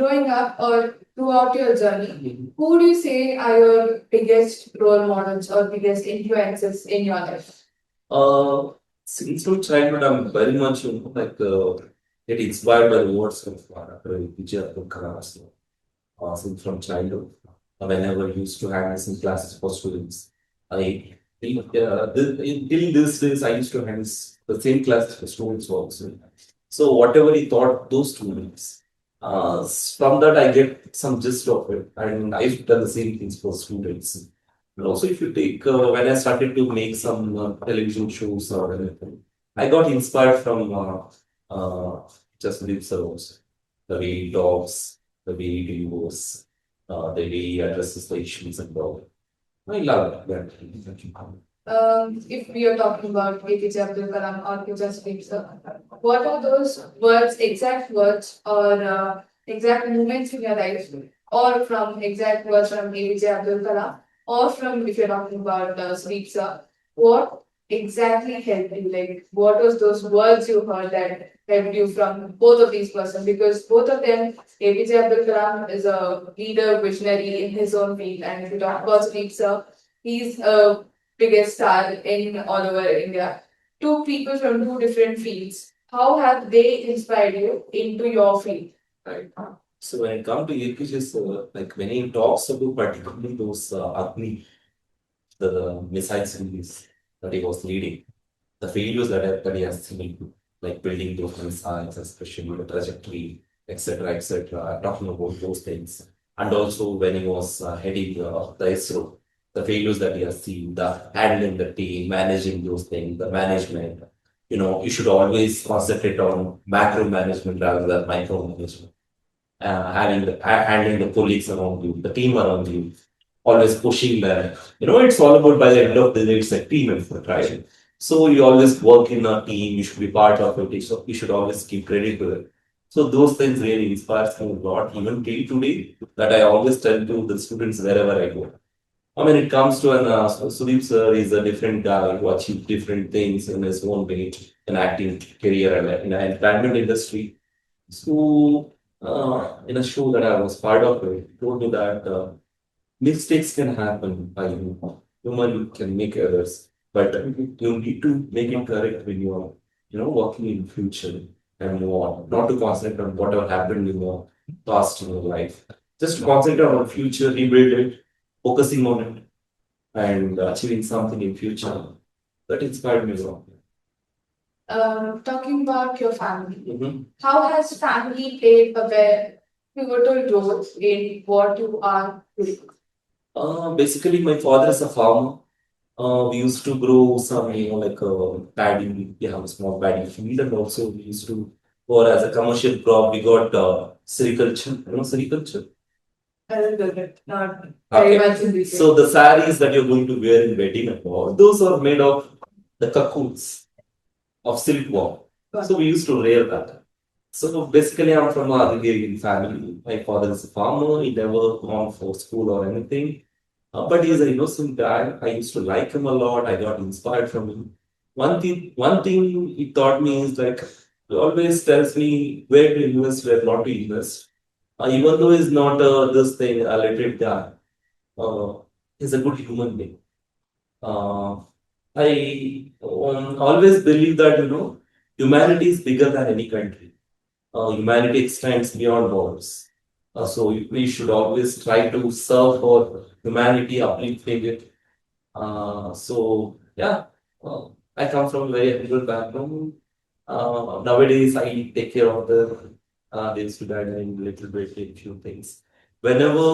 growing up or throughout your journey, who do you say are your biggest role models or biggest influences in your life? Uh, since from childhood, I'm very much, get inspired by the words of Kichcha Abdul Kalam. So, since from childhood, whenever I used to handle some classes for students, I till these days I used to handle the same classes for students also. So whatever he taught those students, from that I get some gist of it, and I used to tell the same things for students. And also, if you take when I started to make some television shows or anything, I got inspired from just Sudeep sir also. The way he talks, the way he delivers, the way he addresses the issues and all. I love that. If we are talking about APJ Abdul Kalam or Kichcha Sudeep sir, what are those words, exact words or exact moments in your life, or from exact words from APJ Abdul Kalam, or from if you're talking about Sudeep sir, what exactly helped you? Like, what was those words you heard that helped you from both of these persons? Because both of them, APJ Abdul Kalam is a leader, visionary in his own field, and if you talk about Sudeep sir, he's a biggest star in all over India. Two people from two different fields. How have they inspired you into your field? Right. So when it comes to APJs, like when he talks about particularly those Agni, the missile series that he was leading, the failures that he has seen, like building those missiles, especially the trajectory, etc., etc., talking about those things. And also when he was heading the ISRO, the failures that he has seen, the handling the team, managing those things, the management. You should always concentrate on macro management rather than micro management. Handling the colleagues around you, the team around you, always pushing them. It's all about by the end of the day, it's a team effort, right? So you always work in a team, you should be part of it, so you should always keep credit to it. So those things really inspires me a lot, even till today, that I always tell to the students wherever I go. I mean, it comes to Sudeep sir is a different guy who achieved different things in his own way in acting career and in the entertainment industry. So, in a show that I was part of, it told me that mistakes can happen. Human can make errors, but you need to make it correct when you're, working in future and move on. Not to concentrate on whatever happened in your past in your life. Just to concentrate on future, rebuild it, focusing on it, and achieving something in future. That inspired me a lot. Talking about your family, Mhm. how has family played a very pivotal role in what you are doing? Basically, my father is a farmer. We used to grow some, paddy. We have a small paddy field, and also we used to, or as a commercial crop, we got sericulture. Sericulture? A little bit, not very Okay. much in detail. So the saris that you're going to wear in wedding and all, those are made of the cocoons of silkworm. So we used to rear that. So basically, I'm from a agrarian family. My father is a farmer. He never gone for school or anything. But he's an innocent guy. I used to like him a lot. I got inspired from him. One thing he taught me is like he always tells me where to invest, where not to invest. Even though he's not this thing, a literate guy, uh, he's a good human being. Uh, I always believe that humanity is bigger than any country. Humanity extends beyond borders. So we should always try to serve for humanity, uplifting it. So yeah, I come from a very humble background. Nowadays, I take care of the they used to guide me a little bit in few things. Whenever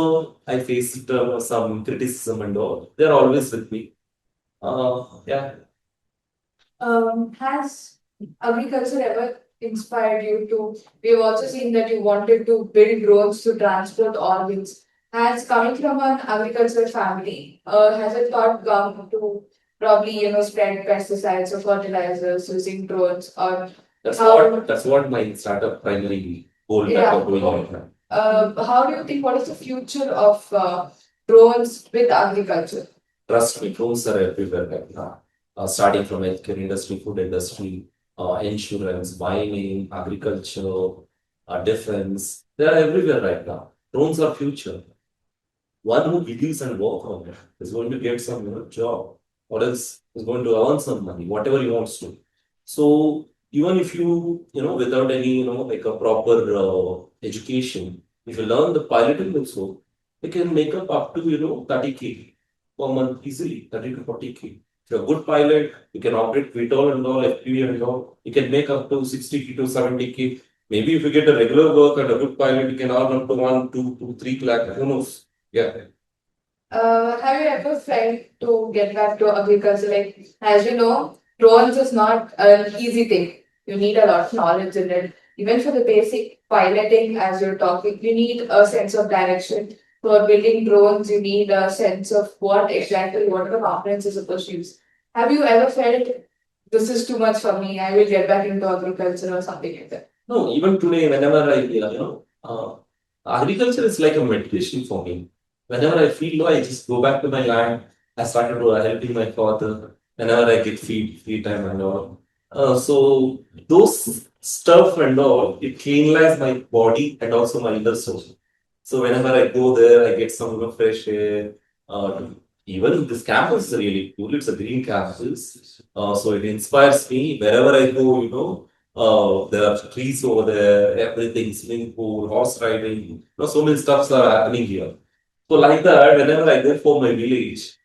I face some criticism and all, they're always with me. Yeah. Has agriculture ever inspired you to? We've also seen that you wanted to build drones to transport organs. Has coming from an agricultural family, has it thought come to probably spread pesticides or fertilizers using drones or That's how? what my startup primary goal that Yeah. we're doing right now. How do you think? What is the future of drones with agriculture? Trust me, drones are everywhere right now. Starting from healthcare industry, food industry, insurance, mining, agriculture. defense. They are everywhere right now. Drones are future. One who believes and works on it is going to get some job, or else is going to earn some money, whatever he wants to. So even if without any like a proper education, if you learn the piloting also, you can make up to 30K per month easily, 30 to 40K. If you're a good pilot, you can operate VTOL and all, FPV and all, you can make up to 60K to 70K. Maybe if you get a regular work and a good pilot, you can earn up to 1, 2 to 3 lakh, who knows? Yeah. Have you ever felt to get back to agriculture? Like, as you know, drones is not an easy thing. You need a lot of knowledge in it. Even for the basic piloting, as you're talking, you need a sense of direction. For building drones, you need a sense of what are the components you're supposed to use. Have you ever felt this is too much for me? I will get back into agriculture or something like that. No, even today, whenever agriculture is like a meditation for me. Whenever I feel low, I just go back to my land. I started helping my father whenever I get free time and all. So those stuff and all, it cleanlies my body and also my inner soul. So whenever I go there, I get some fresh air. Even this campus is really cool. It's a green campus. So it inspires me. Wherever I go, there are trees over there, everything, swimming pool, horse riding. So many stuffs are happening here. So like that, whenever I go for my village,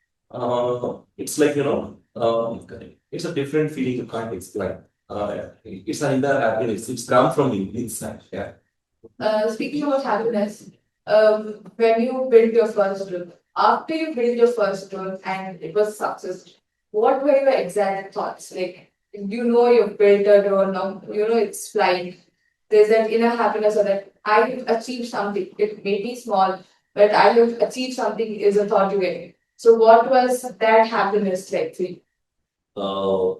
it's like, it's a different feeling you can't explain. It's an inner happiness. It's come from the inside. Yeah. Speaking about happiness, when you built your first drone, after you built your first drone and it was success, what were your exact thoughts? Like, you've built a drone now, it's flying. There's that inner happiness of that I have achieved something. It may be small, but I have achieved something is a thought you get. So, what was that happiness like for you? Uh,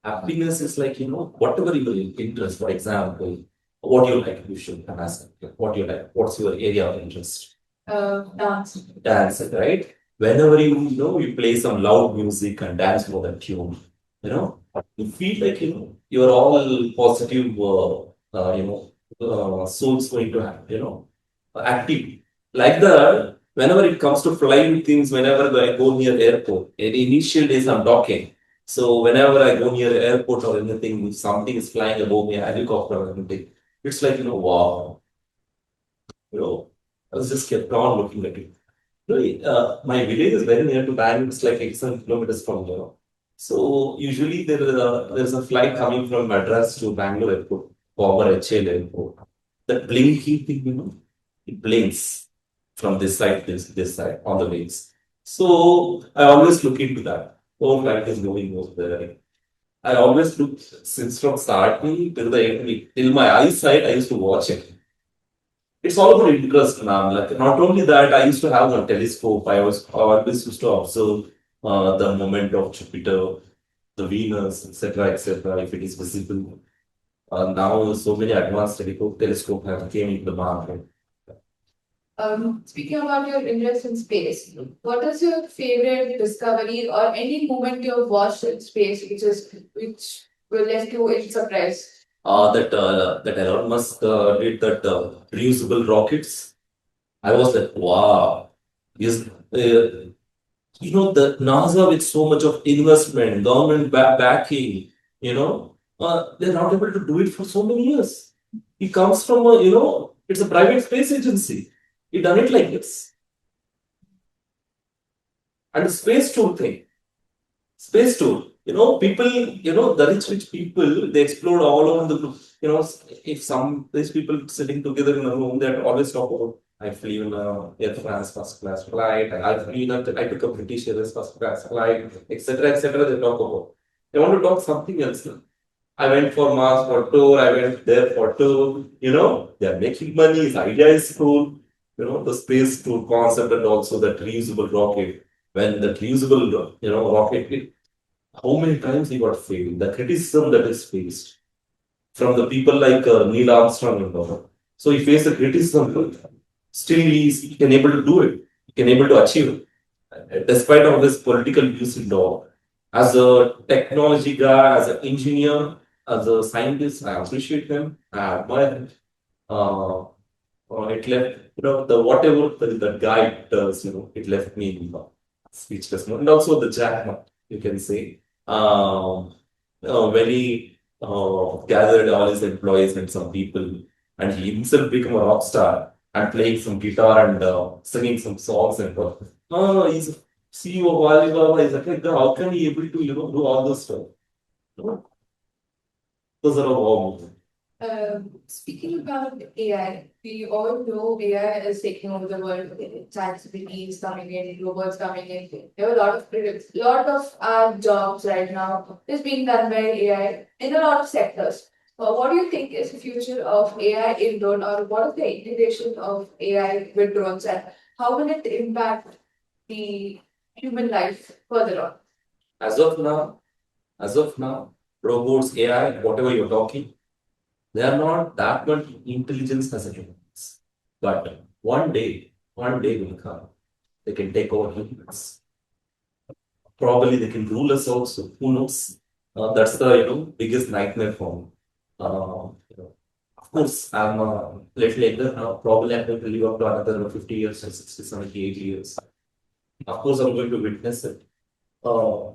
Happiness is like, whatever your interest, for example, what you like, you should ask what you like, what's your area of interest? Dance. Dance, right? Whenever you play some loud music and dance for the tune, you feel like, you're all positive, souls going to have, active. Like that, whenever it comes to flying things, whenever I go near airport, in initial days I'm talking. So whenever I go near airport or anything, if something is flying above me, a helicopter or anything, it's like, wow. I was just kept on looking at it. Really, my village is very near to Bangalore. It's like 8 kilometers from here. So usually there's a flight coming from Madras to Bangalore airport, former HL airport. That blinking thing, it blinks from this side, this side on the wings. So I always look into that. Oh, flight is going over there. I always look since from starting till the end, till my eyesight, I used to watch it. It's all about interest now. Like not only that, I used to have a telescope. I always used to observe the movement of Jupiter, the Venus, etc., etc. If it is visible. Now so many advanced telescope have came into the market. Speaking about your interest in space, what is your favorite discovery or any moment you've watched in space which will left you in surprise? That Elon Musk did that reusable rockets. I was like, wow. Yes, the NASA with so much of investment, government backing, they're not able to do it for so many years. It comes from it's a private space agency. He done it like this. And the space tour thing. Space tour. People, the rich people, they explore all over the, if these people sitting together in a room, they always talk about, I flew in a Air France first class flight, I took a British Airways first class flight, etc., etc. They talk about. They want to talk something else. I went for Mars for tour, I went there for tour, they're making money, his idea is cool, the space tour concept and also that reusable rocket. When that reusable, rocket, how many times he got failed, the criticism that is faced from the people like Neil Armstrong and all. So he faced the criticism, still he's can able to do it, he can able to achieve it, despite of his political views and all. As a technology guy, as an engineer, as a scientist, I appreciate him, I admire him. Uh, it left, the whatever that guy does, it left me speechless. And also the Jackman, you can say, when he gathered all his employees and some people, and he himself became a rock star and playing some guitar and singing some songs and all. He's a CEO of Alibaba. He's like, how can he able to, do all this stuff? Those are all. Speaking about AI, we all know AI is taking over the world. ChatGPT is coming in, robots coming in. There are a lot of critics. A lot of our jobs right now is being done by AI in a lot of sectors. What do you think is the future of AI in drone, or what is the integration of AI with drones, and how will it impact the human life further on? As of now, as of now, robots, AI, whatever you're talking, they are not that much intelligence as a humans. But one day will come. They can take over humans. Probably they can rule us also. Who knows? That's the biggest nightmare for me. Of course, I'm a little younger now. Probably I'm going to live up to another 50 years or 60, 70, 80 years. Of course, I'm going to witness it. Uh,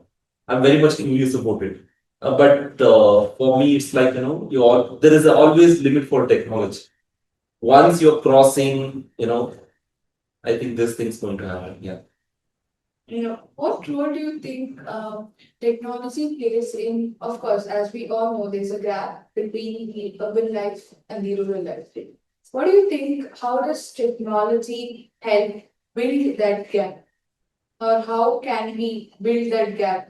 I'm very much curious about it. But for me, it's like, there is always limit for technology. Once you're crossing, I think this thing's going to happen. Yeah. What role do you think technology plays in, of course, as we all know, there's a gap between the urban life and the rural life. What do you think, how does technology help build that gap? Or how can we build that gap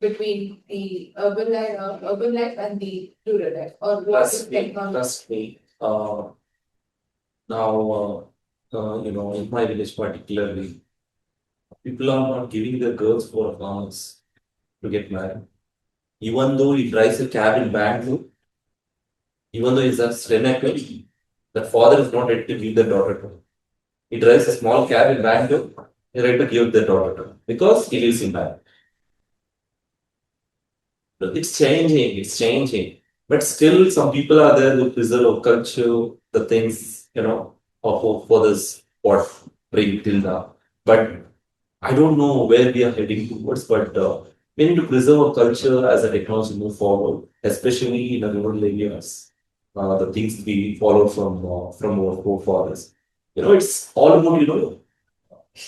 between the urban life and the rural life? Or what is technology? Trust me. Now, in my village particularly, people are not giving their girls for farmers to get married. Even though he drives a cab in Bangalore, even though he's a Srinagar, the father is not ready to give the daughter to him. He drives a small cab in Bangalore, he's ready to give the daughter to him because he lives in Bangalore. It's changing, it's changing. But still, some people are there who preserve culture, the things, for this, what bring till now. But I don't know where we are heading towards, but we need to preserve our culture as the technology move forward, especially in the rural areas. The things we follow from our forefathers. It's all about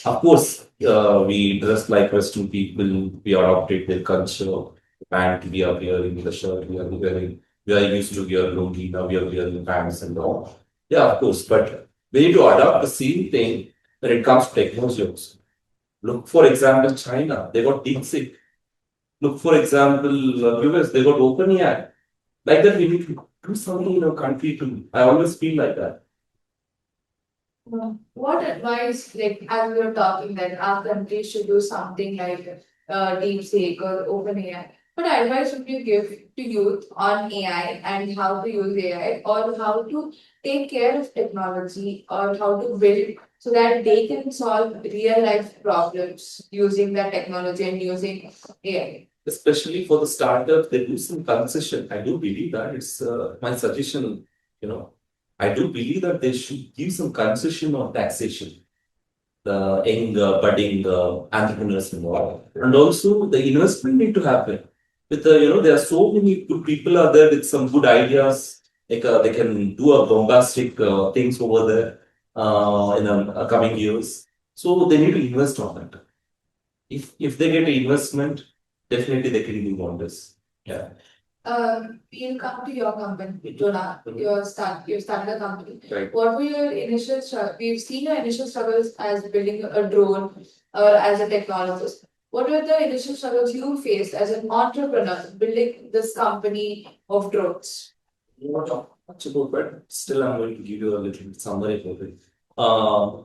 of course, we dress like Western people. We adopted their culture. Pant we are wearing, the shirt we are wearing. We are used to wear lungi. Now we are wearing pants and all. Yeah, of course. But we need to adopt the same thing when it comes to technology also. Look, for example, China, they got DeepSeek. Look, for example, US, they got OpenAI. Like that, we need to do something in our country too. I always feel like that. What advice, like as we were talking, that our country should do something like DeepSeek or OpenAI? What advice would you give to youth on AI and how to use AI, or how to take care of technology, or how to build so that they can solve real life problems using that technology and using AI? Especially for the startup, they do some concession. I do believe that it's my suggestion. I do believe that they should give some concession on taxation. The young budding entrepreneurs involved, and also the investment need to happen. With the there are so many good people are there with some good ideas. Like they can do a bombastic things over there in coming years. So they need to invest on that. If they get investment, definitely they can do wonders. Yeah. You'll come to your company, Jonah. You started a company. Right. What were your initial struggles? We've seen your initial struggles as building a drone or as a technologist. What were the initial struggles you faced as an entrepreneur building this company of drones? Not much about, but still I'm going to give you a little summary about it. Uh,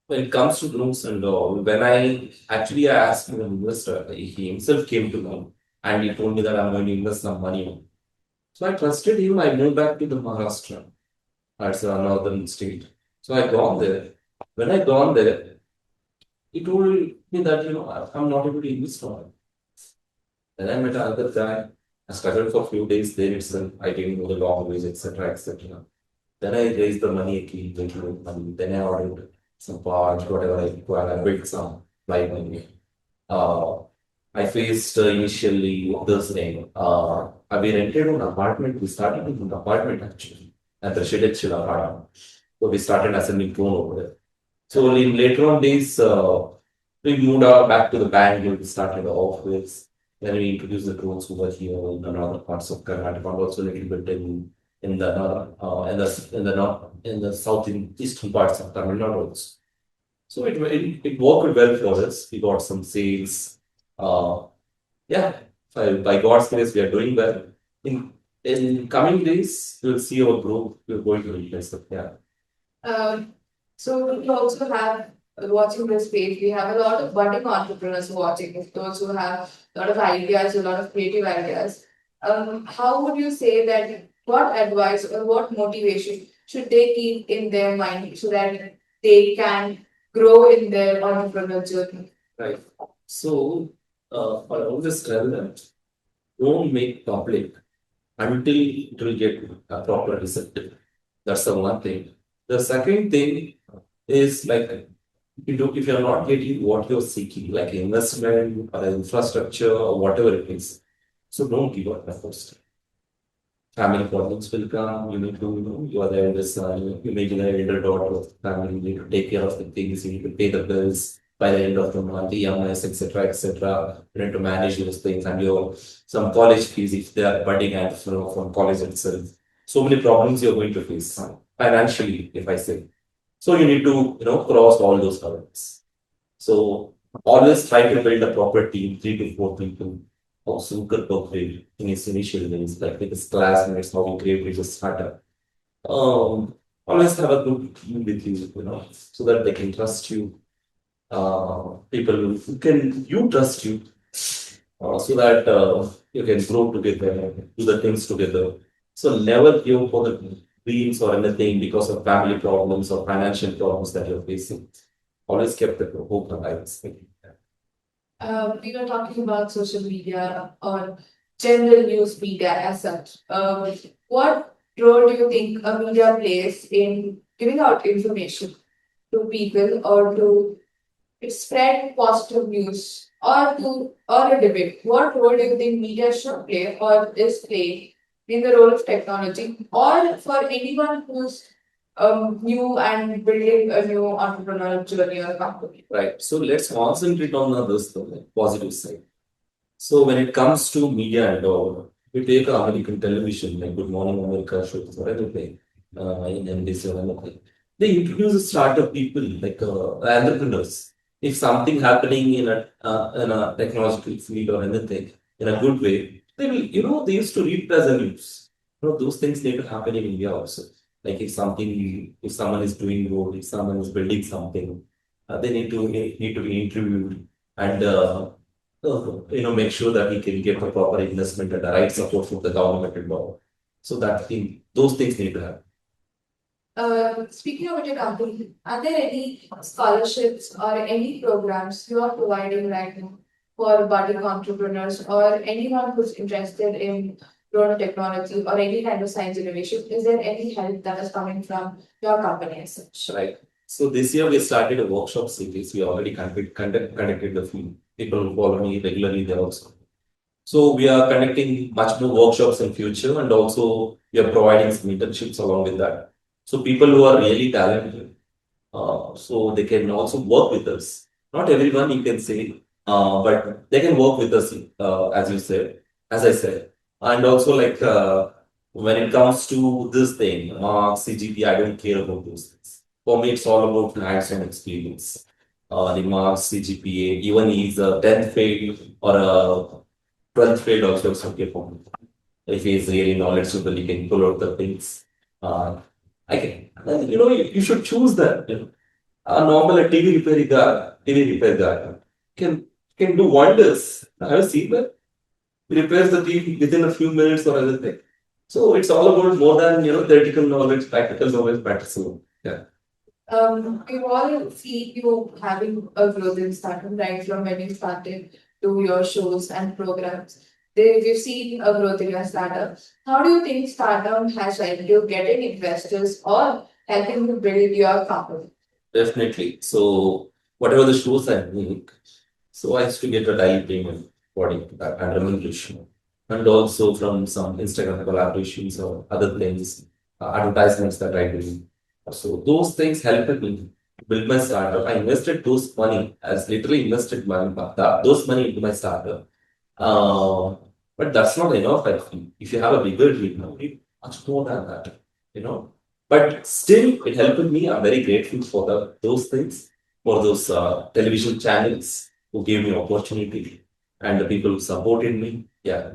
when it comes to drones and all, when I asked an investor, he himself came to me and he told me that I'm going to invest some money. So I trusted him. I moved back to the Maharashtra. That's a northern state. So I gone there. When I gone there, he told me that I'm not able to invest on it. Then I met another guy. I struggled for a few days there itself. I didn't know the language, etc., etc. Then I raised the money again, little money. Then I ordered some parts, whatever I required. I built some live money. Uh, I faced initially this thing. We rented an apartment. We started in an apartment actually, at the Shidechil apartment. So we started assembling drone over there. So in later on days, we moved out back to the Bangalore. We started the office. Then we introduced the drones over here in other parts of Karnataka, and also a little bit in the in the south and eastern parts of Tamil Nadu also. So it worked well for us. We got some sales. Uh, yeah, by God's grace, we are doing well. In coming days, you'll see our growth. We're going to replace it. Yeah. Um, so we also have watching this page, we have a lot of budding entrepreneurs watching, those who have a lot of ideas, a lot of creative ideas. How would you say that what advice or what motivation should they keep in their mind so that they can grow in their entrepreneurial journey? Right. So, I always tell them, don't make public until it will get a proper result. That's the one thing. The second thing is like if you're not getting what you're seeking, like investment or infrastructure or whatever it is, so don't give up first. Family problems will come. You need to, you are the eldest son, you may be the elder daughter of the family, you need to take care of the things, you need to pay the bills by the end of the month, EMIs, etc., etc. You need to manage those things and your some college fees if they are budding and from college itself. So many problems you're going to face financially, if I say. So you need to, cross all those hurdles. So always try to build a proper team, 3 to 4 people. Also, good work in his initial days, like with his classmates, how he created his startup. Um, Always have a good team with you, so that they can trust you. People who can you trust you, so that you can grow together, do the things together. So never give for the dreams or anything because of family problems or financial problems that you're facing. Always kept the hope alive. We were talking about social media or general news media as such. What role do you think a media plays in giving out information to people or to spread positive news or a debate? What role do you think media should play or is playing in the role of technology or for anyone who's new and building a new entrepreneurial journey or company? Right. So let's concentrate on this the positive side. So when it comes to media and all, we take American television, like Good Morning America shows or anything, in NBC or anything. They introduce startup people, like entrepreneurs. If something happening in a technological field or anything in a good way, they will, they used to read it as a news. Those things need to happen in India also. Like if someone is doing good, if someone is building something, they need to be interviewed and make sure that he can get the proper investment and the right support from the government and all. So those things need to happen. Speaking about your company, are there any scholarships or any programs you are providing right now for budding entrepreneurs or anyone who's interested in drone technology or any kind of science innovation? Is there any help that is coming from your company as such? Right. So this year we started a workshop series. We already conducted the few people who follow me regularly there also. So we are conducting much more workshops in future and also we are providing some internships along with that. So people who are really talented, so they can also work with us. Not everyone you can say, but they can work with us, as you said, as I said. And also like when it comes to this thing, CGP, I don't care about those things. For me, it's all about hands-on experience. The marks, CGPA, even he's a 10th fail or a 12th fail also is okay for me. If he is really knowledgeable, he can pull out the things. Uh, I can, you should choose that. A normal TV repair guy can do wonders. I have seen that. He repairs the TV within a few minutes or anything. So it's all about more than theoretical knowledge, practical knowledge, practical. Yeah. We all see you having a growth in startup right from when you started to your shows and programs. we've seen a growth in your startup. How do you think startup has helped you getting investors or helping you build your company? Definitely. So whatever the shows I make, so I used to get a daily payment for that and remuneration. And also from some Instagram collaborations or other things, advertisements that I do. So those things helped me build my startup. I invested those money, as literally invested money, but those money into my startup. Uh, but that's not enough. I feel. If you have a bigger dream, you need much more than that. You know. But still, it helped me. I'm very grateful for those things, for those television channels who gave me opportunity and the people who supported me. Yeah,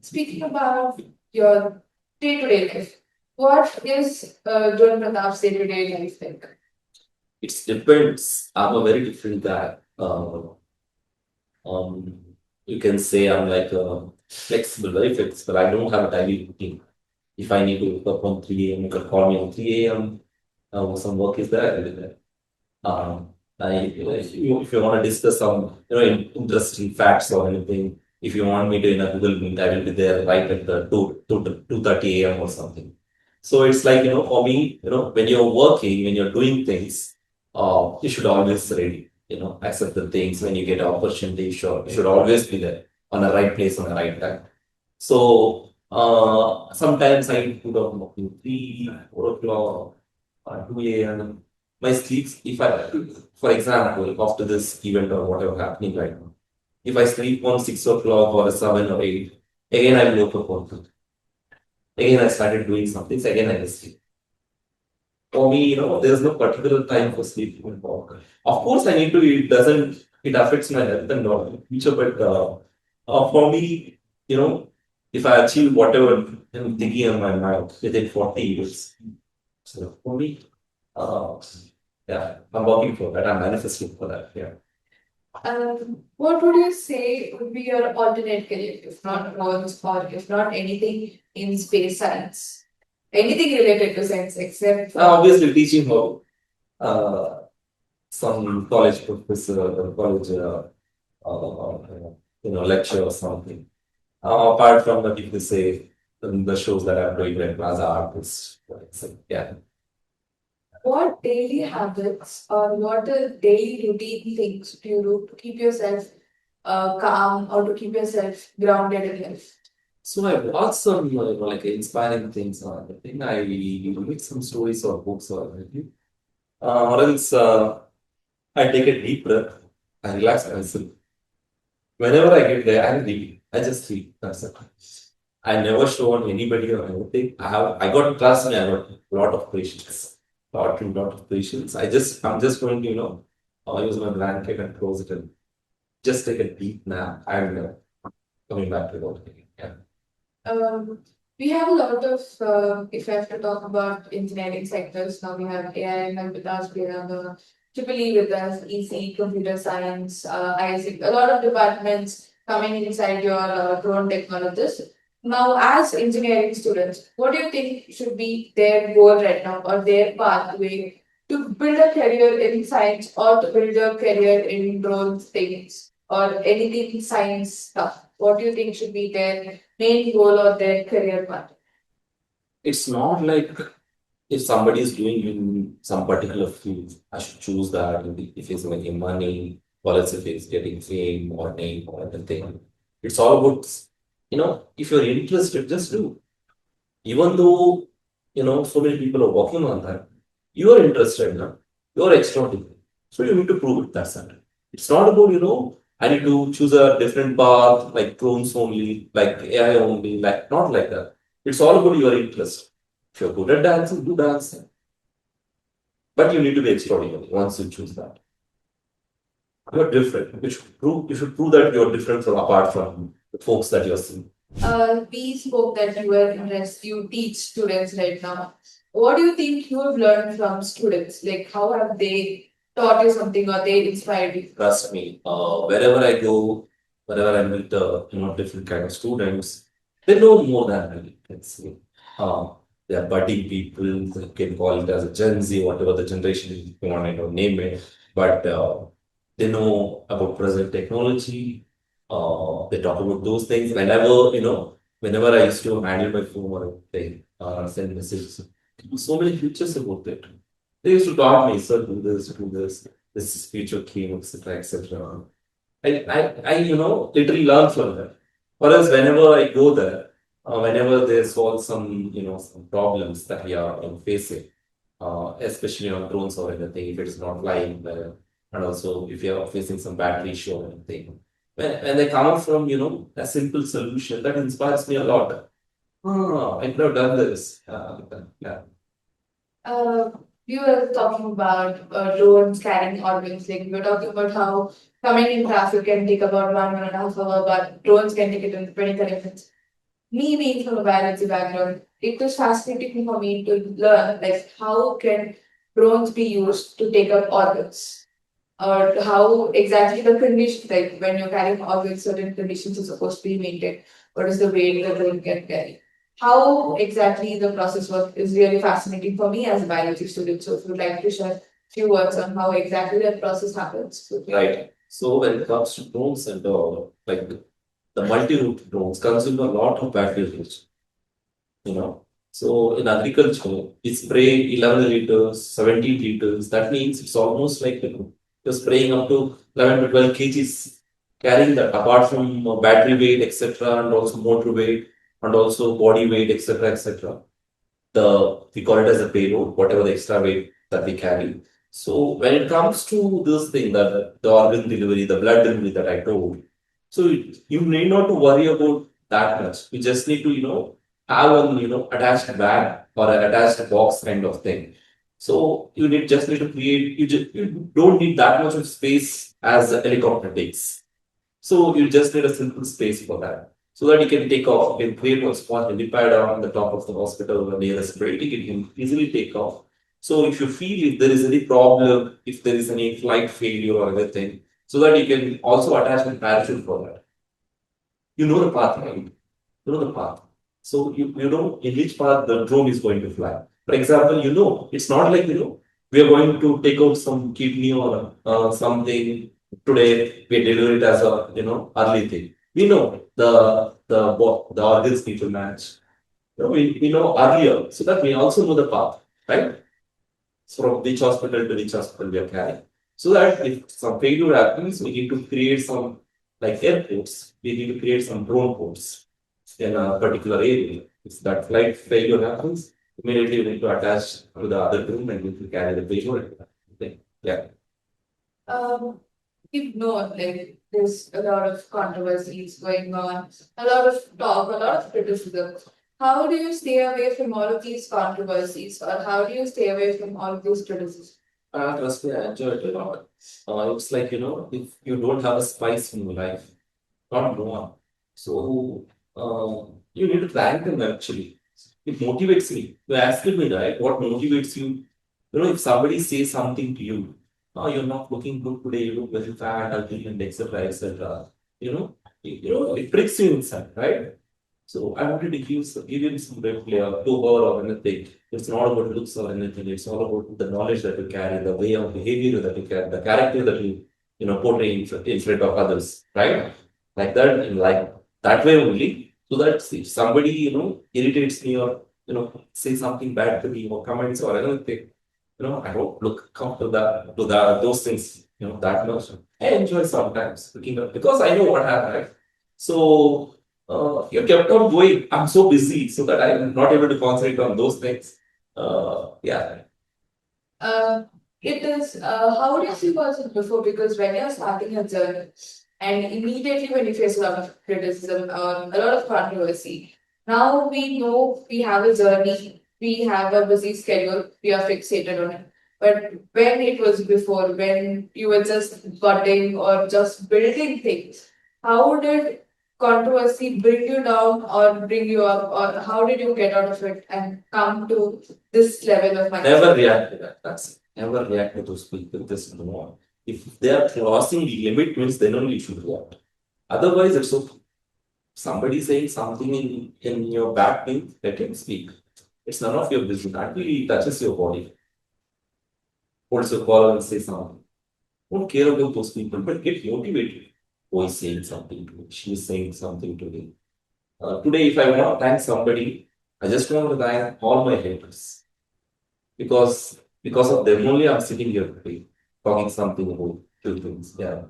Speaking about your day-to-day life, what is Drone Pratap's day-to-day life like? it depends. I'm a very different guy. Um, you can say I'm like flexible, very flexible. I don't have a daily routine. If I need to wake up on 3 a.m., you can call me on 3 a.m. Some work is there, I will do that. If you want to discuss some interesting facts or anything, if you want me to in a Google Meet, I will be there right at the 2:30 a.m. or something. So it's like for me, when you're working, when you're doing things, you should always ready. Accept the things when you get an opportunity. You should always be there on the right place on the right time. So sometimes I put up 3, 4 o'clock, 2 a.m. My sleeps, if I, for example, after this event or whatever happening right now, if I sleep on 6 o'clock or 7 or 8, again I will wake up on 2. Again I started doing something, so again I will sleep. For me, there's no particular time for sleeping and work. Of course, I need to, it affects my health and all in future, but for me, if I achieve whatever I'm thinking in my mind within 40 years, so for me, uh, yeah, I'm working for that. I'm manifesting for that. Yeah. What would you say would be your alternate career, if not drones or if not anything in space science? Anything related to science except for Obviously, teaching how some college professor or college, lecture or something. Apart from that, if you say the shows that I'm doing like as an artist, so, yeah. what daily habits or what are daily routine things do you do to keep yourself calm or to keep yourself grounded in life? So I watch some like inspiring things or anything. I read some stories or books or anything. Or else I take a deep breath. I relax myself. Whenever I get there, I read. I just read. That's it. I never show on anybody or anything. I got trust me. I got a lot of patience. Lot of patience. I'm just going to use my blanket and close it and just take a deep nap and coming back to work again. Yeah. Um, we have a lot of, if I have to talk about engineering sectors, now we have AI with us, we have Triple E with us, EC, computer science, IC, a lot of departments coming inside your drone technologists. Now, as engineering students, what do you think should be their goal right now or their pathway to build a career in science or to build a career in drone things or anything science stuff? What do you think should be their main goal or their career path? It's not like if somebody is doing in some particular field, I should choose that if he's making money, or else if he's getting fame or name or anything. It's all about, if you're interested, just do. Even though, so many people are working on that, you are interested, no? You're extraordinary. So you need to prove it, that's it. It's not about, I need to choose a different path, like drones only, like AI only, like not like that. It's all about your interest. If you're good at dancing, do dancing. But you need to be extraordinary once you choose that. You're different. You should prove that you're different from apart from the folks that you're seeing. We spoke that you were interested, you teach students right now. What do you think you have learned from students? Like, how have they taught you something or they inspired you? Trust me, wherever I go, wherever I meet, different kind of students, they know more than me. Let's say, they are budding people. You can call it as a Gen Z, whatever the generation you want to name it. But they know about present technology. They talk about those things whenever I used to handle my phone or anything, send messages. So many features about it. They used to talk me, sir, do this is future key, etc., etc. Literally learn from them. For us, whenever I go there, whenever they solve some problems that we are facing, especially on drones or anything, if it's not flying well, and also if you are facing some battery issue or anything, when they come up from, a simple solution, that inspires me a lot. I could have done this. Yeah. Uh, we were talking about drones carrying organs. Like we were talking about how coming in traffic can take about 1.5 hours, but drones can take it in 25 minutes. Me being from a biology background, it was fascinating for me to learn like how can drones be used to take up organs, or how exactly the conditions, like when you're carrying organs, certain conditions are supposed to be maintained. What is the weight the drone can carry? How exactly the process works is really fascinating for me as a biology student. So if you'd like to share a few words on how exactly that process happens. Right. So when it comes to drones and like the multi-route drones consume a lot of battery usage, you know. So in agriculture, we spray 11 liters, 17 liters. That means it's almost like you're spraying up to 11 to 12 kgs, carrying that apart from battery weight, etc., and also motor weight, and also body weight, etc., etc. We call it as a payload, whatever the extra weight that we carry. So when it comes to this thing, that the organ delivery, the blood delivery that I told, so you need not to worry about that much. You just need to, have an, attached bag or an attached box kind of thing. So just need to create, you don't need that much of space as a helicopter takes. So you just need a simple space for that. So that you can take off, you can create one small helipad on the top of the hospital or nearest building, you can easily take off. So if you feel if there is any problem, if there is any flight failure or anything, so that you can also attach a parachute for that. You know the path, right? You know the path. So you know in which path the drone is going to fly. For example, it's not like, we are going to take out some kidney or something today, we deliver it as a, early thing. We know the organs need to match. We know earlier, so that we also know the path, right? From which hospital to which hospital we are carrying. So that if some failure happens, we need to create some like airports, we need to create some drone ports in a particular area. If that flight failure happens, immediately we need to attach to the other drone and we need to carry the payload. Yeah. Um, we know like there's a lot of controversies going on, a lot of talk, a lot of criticism. How do you stay away from all of these controversies, or how do you stay away from all of these criticisms? Trust me, I enjoy it a lot. It's like, if you don't have a spice in your life, not no one. So you need to thank them actually. It motivates me. You asked me, right? What motivates you? If somebody says something to you, oh, you're not looking good today, you look very fat, ugly, and etc. etc. It pricks you inside, right? So I wanted to give him some reply to her or anything. It's not about looks or anything. It's all about the knowledge that you carry, the way of behavior that you carry, the character that you portray in front of others, right? Like that, like that way only. So that if somebody irritates me or say something bad to me or comments or anything, I don't look come to those things that much. I enjoy sometimes looking up because I know what happened. Right? So you kept on going. I'm so busy so that I'm not able to concentrate on those things. Yeah. Uh, it is, how do you see yourself before? Because when you're starting a journey, and immediately when you face a lot of criticism or a lot of controversy, now we know we have a journey, we have a busy schedule, we are fixated on it. But when it was before, when you were just budding or just building things, how did controversy bring you down or bring you up, or how did you get out of it and come to this level of mindset? Never react to that. That's it. Never react to those people. This no. If they are crossing the limit, means then only you should react. Otherwise, it's okay. Somebody saying something in your back thing, let him speak. It's none of your business. Until he touches your body, holds your collar and say something. Don't care about those people, but get motivated. who is saying something to me. She is saying something to me. Today, if I want to thank somebody, I just want to thank all my haters because of them only I'm sitting here today talking something about few things. Yeah.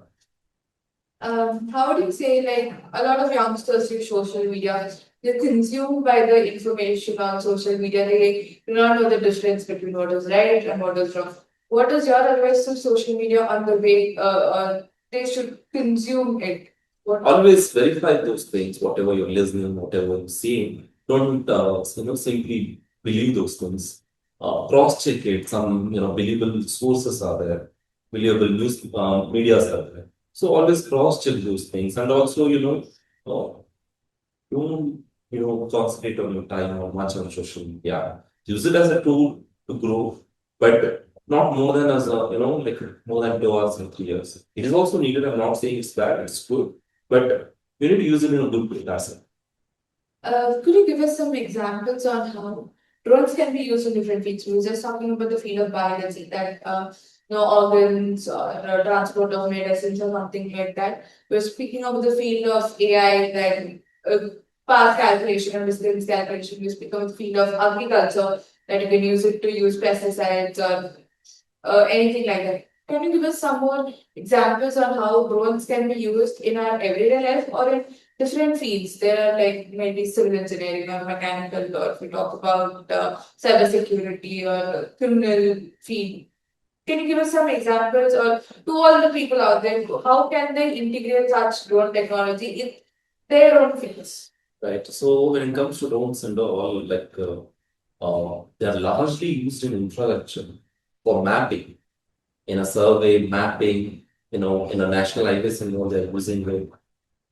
How do you say, like, a lot of youngsters use social media, they're consumed by the information on social media, they do not know the difference between what is right and what is wrong. What is your advice to social media on the way they should consume it? What? Always verify those things, whatever you're listening, whatever you're seeing. Don't simply believe those things. Cross check it. Some believable sources are there, believable news medias are there. So always cross check those things, and also uh, don't concentrate on your time or much on social media. Use it as a tool to grow, but not more than as a like more than 2 hours and 3 years. It is also needed. I'm not saying it's bad, it's good, but we need to use it in a good way. That's it. Could you give us some examples on how drones can be used in different fields? We were just talking about the field of biology, that organs or transport of medicines or something like that. We're speaking about the field of AI, that path calculation and distance calculation. We're speaking of the field of agriculture, that you can use it to use pesticides or anything like that. Can you give us some more examples on how drones can be used in our everyday life or in different fields? There are like maybe civil engineering or mechanical, or if we talk about cybersecurity or criminal field. Can you give us some examples, or to all the people out there, how can they integrate such drone technology in their own fields? Right. So when it comes to drones and all, like they are largely used in infrastructure for mapping, in a survey mapping, in a national highways and all, they're using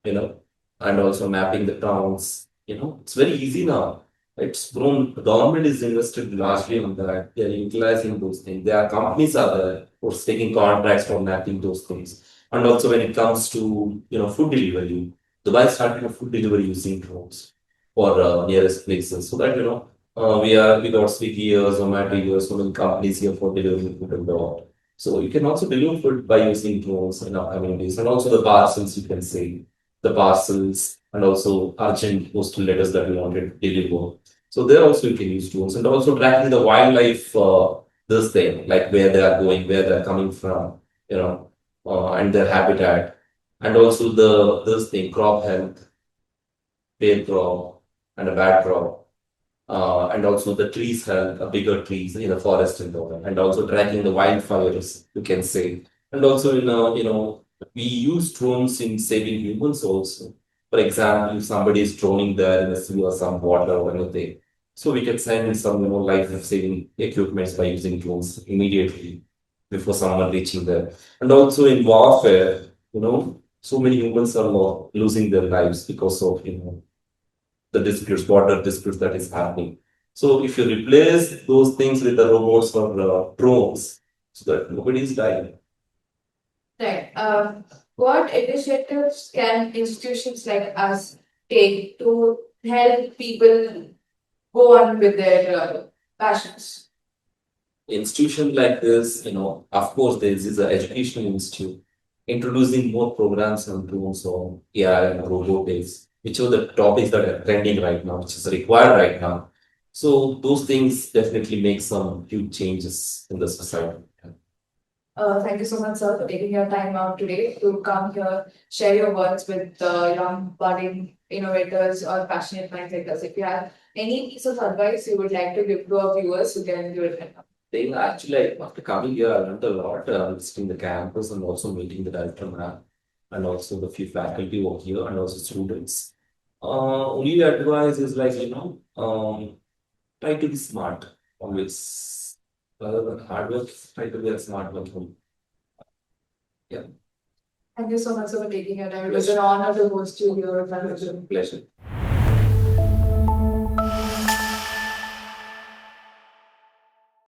it, and also mapping the towns. It's very easy now. It's grown. The government is invested largely on that. They're utilizing those things. There are companies are there who's taking contracts for mapping those things. And also when it comes to food delivery, Dubai started a food delivery using drones for nearest places. So that we got Swiggy here, Zomato here, so many companies here for delivering food and all. So you can also deliver food by using drones in our communities, and also the parcels you can say the parcels and also urgent postal letters that we wanted to deliver. So there also you can use drones, and also tracking the wildlife, this thing like where they are going, where they are coming from, and their habitat, and also the this thing crop health, fair crop and a bad crop, and also the trees help, bigger trees in the forest and also tracking the wildfires, you can say. And also, we use drones in saving humans also. For example, if somebody is drowning there in a sea or some water or anything, so we can send some, life-saving equipments by using drones immediately before someone reaching there. And also in warfare, so many humans are losing their lives because of, the disputes, border disputes that is happening. So if you replace those things with the robots or drones, so that nobody is dying. Right. What initiatives can institutions like us take to help people go on with their passions? Institution like this, of course, there is an educational institute introducing more programs on drones or AI and robotics, which are the topics that are trending right now, which is required right now. So those things definitely make some huge changes in the society. Thank you so much, sir, for taking your time out today to come here, share your words with young budding innovators or passionate minds like us. If you have any piece of advice you would like to give to our viewers, you can do it right now. Then actually, after coming here, I learned a lot, visiting the campus and also meeting the director ma'am and also the few faculty over here and also students. Only advice is like, try to be smart always. Rather than hard work, try to be a smart one. Yeah, Thank you so much for taking your time. It was an honor to host you here. pleasure.